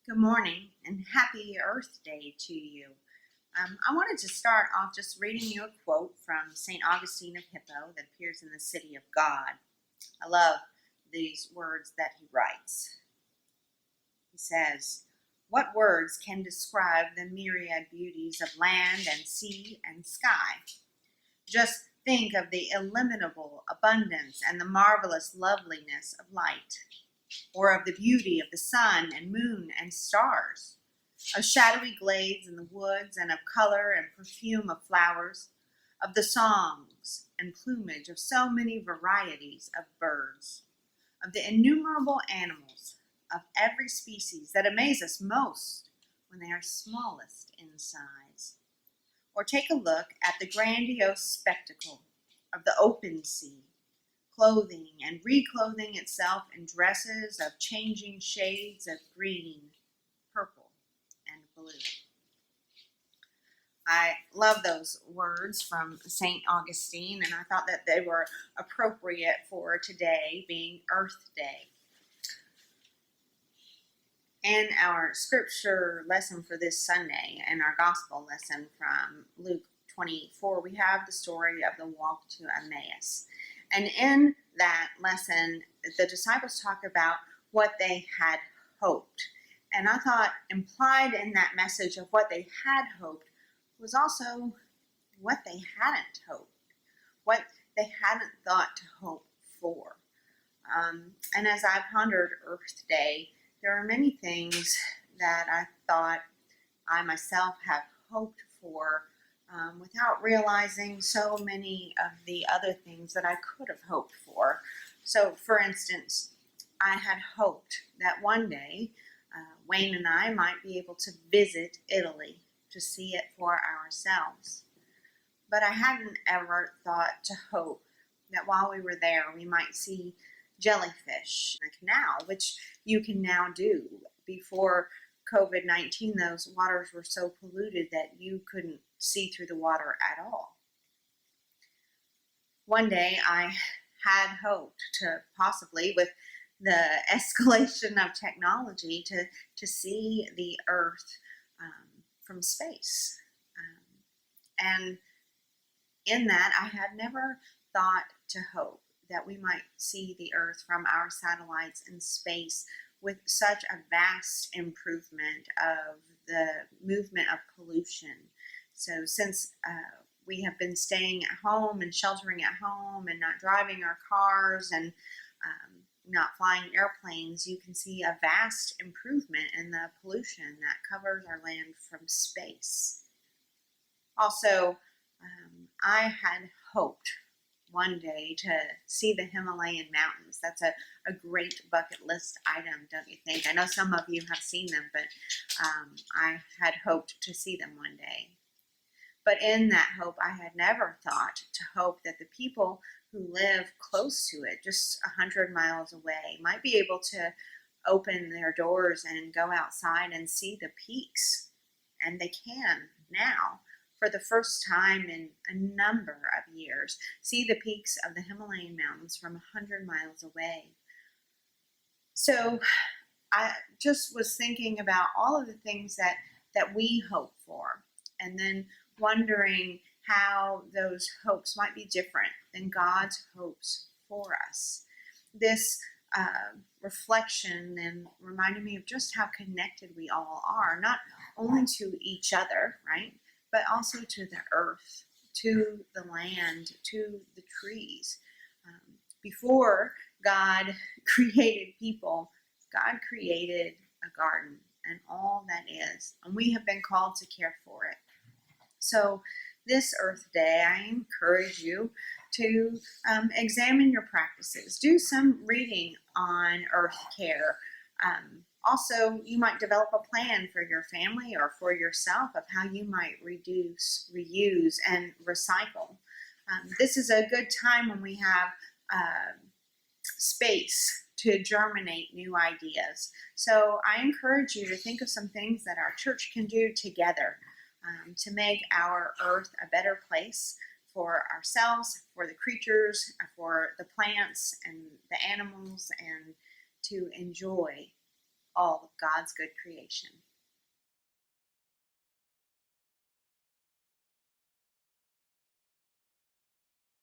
Good morning and happy Earth Day to you. I wanted to start off just reading you a quote from St. Augustine of Hippo that appears in the City of God. I love these words that he writes. He says, "What words can describe the myriad beauties of land and sea and sky? Just think of the illimitable abundance and the marvelous loveliness of light, or of the beauty of the sun and moon and stars, of shadowy glades in the woods, and of color and perfume of flowers, of the songs and plumage of so many varieties of birds, of the innumerable animals of every species that amaze us most when they are smallest in size. Or take a look at the grandiose spectacle of the open sea, clothing and reclothing itself in dresses of changing shades of green, purple, and blue." I love those words from St. Augustine, and I thought that they were appropriate for today, being Earth Day. In our scripture lesson for this Sunday, and our gospel lesson from Luke 24, we have the story of the walk to Emmaus. And in that lesson, the disciples talk about what they had hoped. And I thought implied in that message of what they had hoped was also what they hadn't hoped, what they hadn't thought to hope for. And as I pondered Earth Day, there are many things that I thought I myself have hoped for without realizing so many of the other things that I could have hoped for. So, for instance, I had hoped that one day Wayne and I might be able to visit Italy to see it for ourselves. But I hadn't ever thought to hope that while we were there, we might see jellyfish in the canal, which you can now do. Before COVID-19, those waters were so polluted that you couldn't see through the water at all. One day I had hoped to possibly, with the escalation of technology, to see the Earth from space. And in that, I had never thought to hope that we might see the Earth from our satellites in space with such a vast improvement of the movement of pollution. So since we have been staying at home and sheltering at home and not driving our cars and not flying airplanes, you can see a vast improvement in the pollution that covers our land from space. Also, I had hoped one day to see the Himalayan mountains. That's a great bucket list item, don't you think? I know some of you have seen them, but I had hoped to see them one day. But in that hope, I had never thought to hope that the people who live close to it, just 100 miles away, might be able to open their doors and go outside and see the peaks. And they can now, for the first time in a number of years, see the peaks of the Himalayan mountains from 100 miles away. So I just was thinking about all of the things that we hope for, and then wondering how those hopes might be different than God's hopes for us. This reflection then reminded me of just how connected we all are, not only to each other, right, but also to the earth, to the land, to the trees. Before God created people, God created a garden and all that is, and we have been called to care for it. So this Earth Day, I encourage you to examine your practices. Do some reading on earth care. Also, you might develop a plan for your family or for yourself of how you might reduce, reuse, and recycle. This is a good time when we have space to germinate new ideas. So I encourage you to think of some things that our church can do together to make our earth a better place for ourselves, for the creatures, for the plants and the animals, and to enjoy all of God's good creation.